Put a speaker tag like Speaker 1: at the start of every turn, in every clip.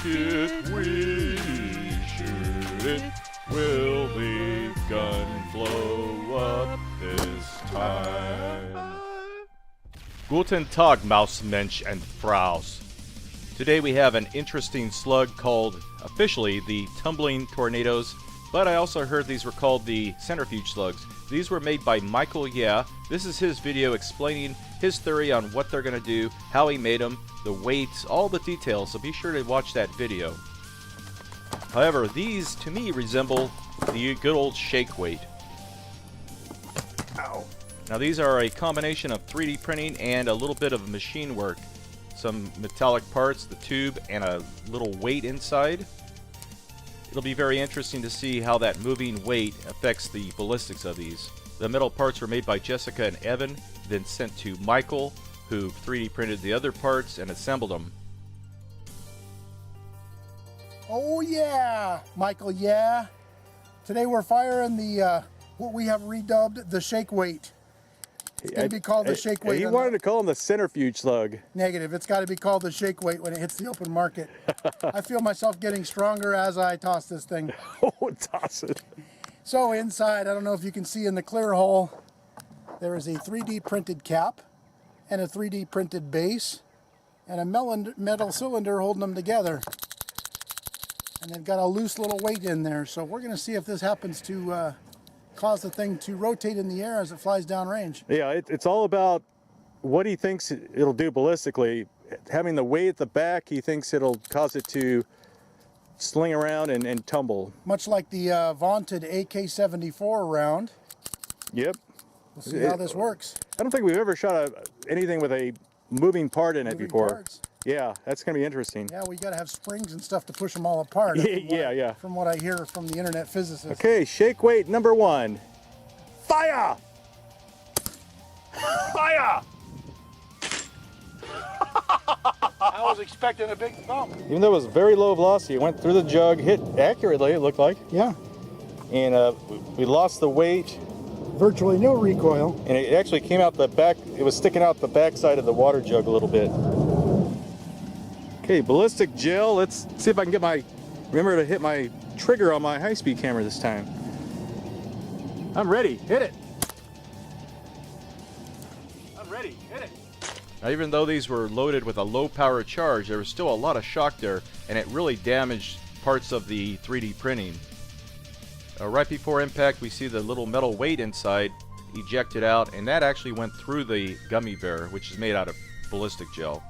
Speaker 1: it, we shoot it. Will the gun blow up this time? Guten Tag, Mausmensch and Fraus. Today we have an interesting slug called, officially, the tumbling tornadoes, but I also heard these were called the centrifuge slugs. These were made by Michael Yeah. This is his video explaining his theory on what they're going to do, how he made them, the weights, all the details, so be sure to watch that video. However, these to me resemble the good old shake weight. Ow. Now these are a combination of 3D printing and a little bit of machine work. Some metallic parts, the tube, and a little weight inside. It'll be very interesting to see how that moving weight affects the ballistics of these. The metal parts were made by Jessica and Evan, then sent to Michael, who 3D printed the other parts and assembled them.
Speaker 2: Oh yeah, Michael, yeah. Today we're firing the, what we have redubbed the shake weight. It's going to be called the shake weight.
Speaker 3: He wanted to call him the centrifuge slug.
Speaker 2: Negative. It's got to be called the shake weight when it hits the open market. I feel myself getting stronger as I toss this thing.
Speaker 3: Oh, toss it.
Speaker 2: So inside, I don't know if you can see in the clear hole, there is a 3D printed cap and a 3D printed base and a metal cylinder holding them together. And they've got a loose little weight in there. So we're going to see if this happens to cause the thing to rotate in the air as it flies downrange.
Speaker 3: Yeah, it's all about what he thinks it'll do ballistically. Having the weight at the back, he thinks it'll cause it to sling around and tumble.
Speaker 2: Much like the vaunted AK-74 round.
Speaker 3: Yep.
Speaker 2: We'll see how this works.
Speaker 3: I don't think we've ever shot anything with a moving part in it before.
Speaker 2: Parts.
Speaker 3: Yeah, that's going to be interesting.
Speaker 2: Yeah, we got to have springs and stuff to push them all apart.
Speaker 3: Yeah.
Speaker 2: From what I hear from the internet physicists.
Speaker 3: Okay, shake weight number 1. Fire! Fire!
Speaker 2: I was expecting a big thump.
Speaker 3: Even though it was very low velocity, it went through the jug, hit accurately, it looked like.
Speaker 2: Yeah.
Speaker 3: And we lost the weight.
Speaker 2: Virtually no recoil.
Speaker 3: And it actually came out the back, it was sticking out the back side of the water jug a little bit. Okay, ballistic gel. Let's see if I can remember to hit my trigger on my high-speed camera this time. I'm ready, hit it. I'm ready, hit it.
Speaker 1: Now, even though these were loaded with a low power charge, there was still a lot of shock there, and it really damaged parts of the 3D printing. Right before impact, we see the little metal weight inside ejected out, and that actually went through the gummy bear, which is made out of ballistic gel.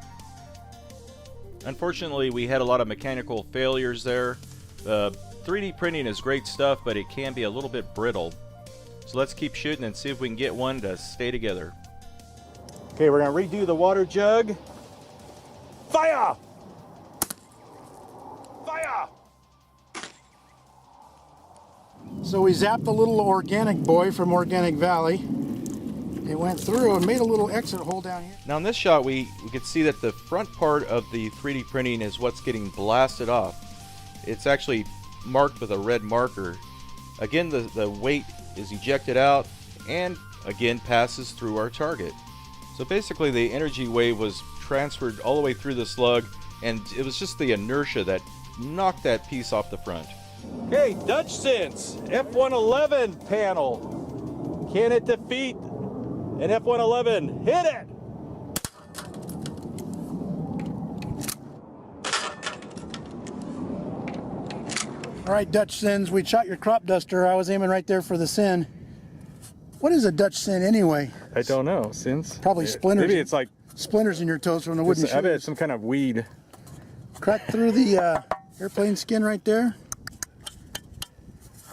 Speaker 1: Unfortunately, we had a lot of mechanical failures there. 3D printing is great stuff, but it can be a little bit brittle. So let's keep shooting and see if we can get one to stay together.
Speaker 3: Okay, we're gonna redo the water jug. Fire! Fire!
Speaker 2: So we zapped the little organic boy from Organic Valley. It went through and made a little exit hole down here.
Speaker 1: Now in this shot, we could see that the front part of the 3D printing is what's getting blasted off. It's actually marked with a red marker. Again, the weight is ejected out and again passes through our target. So basically the energy wave was transferred all the way through the slug, and it was just the inertia that knocked that piece off the front.
Speaker 3: Okay, Dutch Sense F111 panel. Can it defeat an F111? Hit it!
Speaker 2: All right, Dutch Sins, we shot your crop duster. I was aiming right there for the sin. What is a Dutch sin anyway?
Speaker 3: I don't know, Sins.
Speaker 2: Probably splinters.
Speaker 3: Maybe it's like
Speaker 2: splinters in your toes from the wooden shoes.
Speaker 3: I bet it's some kind of weed.
Speaker 2: Cracked through the airplane skin right there.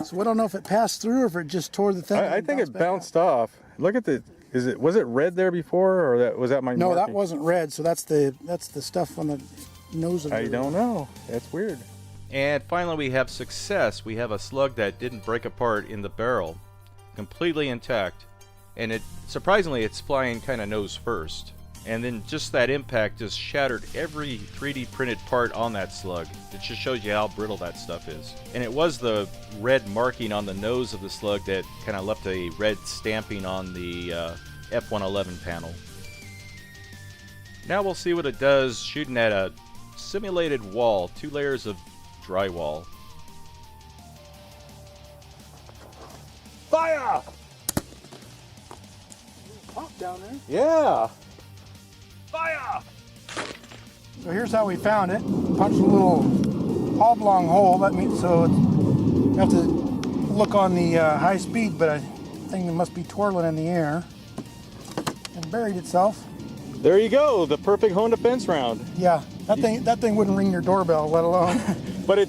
Speaker 2: So I don't know if it passed through or if it just tore the thing.
Speaker 3: I think it bounced off. Look at the. Was it red there before, or was that my?
Speaker 2: No,
Speaker 3: marking?
Speaker 2: that wasn't red. So that's the stuff on the nose of.
Speaker 3: I don't know. That's weird.
Speaker 1: And finally, we have success. We have a slug that didn't break apart in the barrel, completely intact, and surprisingly it's flying kind of nose first. And then just that impact just shattered every 3D printed part on that slug. It just shows you how brittle that stuff is. And it was the red marking on the nose of the slug that kind of left a red stamping on the F111 panel. Now we'll see what it does shooting at a simulated wall, 2 layers of drywall.
Speaker 3: Fire!
Speaker 2: Pop down there.
Speaker 3: Yeah.
Speaker 1: Fire!
Speaker 2: So here's how we found it. Punched a little oblong hole. That means so it's, you have to look on the high speed, but I think it must be twirling in the air. And buried itself.
Speaker 3: There you go, the perfect home defense round.
Speaker 2: Yeah, that thing wouldn't ring your doorbell, let alone.
Speaker 3: But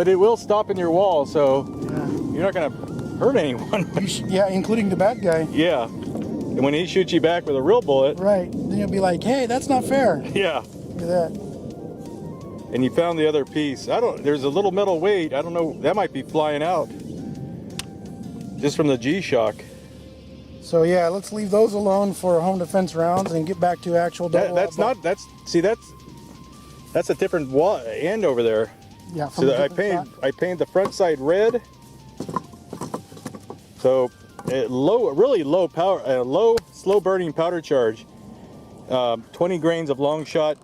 Speaker 3: it will stop in your wall, so
Speaker 2: Yeah.
Speaker 3: you're not gonna hurt anyone.
Speaker 2: Yeah, including the bad guy.
Speaker 3: Yeah. And when he shoots you back with a real bullet,
Speaker 2: Right. Then you'll be like, hey, that's not fair.
Speaker 3: yeah.
Speaker 2: Look at that.
Speaker 3: And you found the other piece. There's a little metal weight. I don't know, that might be flying out. Just from the G-Shock.
Speaker 2: So yeah, let's leave those alone for home defense rounds and get back to actual double.
Speaker 3: That's a different end over there.
Speaker 2: Yeah. From
Speaker 3: So
Speaker 2: a
Speaker 3: I
Speaker 2: different shot.
Speaker 3: painted the front side red. So really low power, low slow burning powder charge. 20 grains of long shot,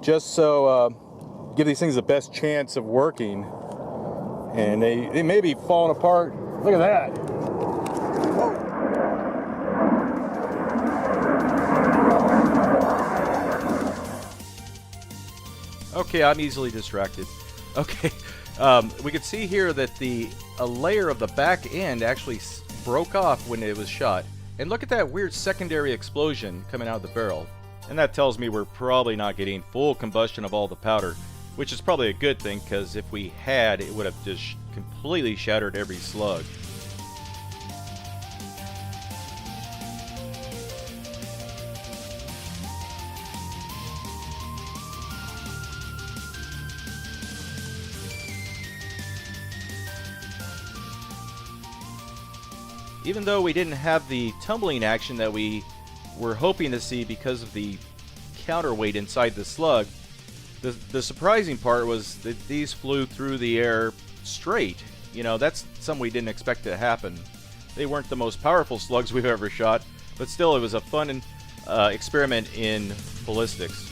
Speaker 3: just so give these things the best chance of working. And they may be falling apart. Look at that.
Speaker 1: Okay, I'm easily distracted. Okay, we can see here that a layer of the back end actually broke off when it was shot. And look at that weird secondary explosion coming out of the barrel. And that tells me we're probably not getting full combustion of all the powder, which is probably a good thing, because if we had, it would have just completely shattered every slug. Even though we didn't have the tumbling action that we were hoping to see because of the counterweight inside the slug, the surprising part was that these flew through the air straight. You know, that's something we didn't expect to happen. They weren't the most powerful slugs we've ever shot, but still it was a fun experiment in ballistics.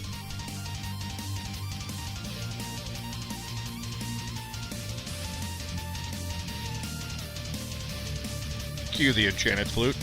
Speaker 4: Cue the enchanted flute.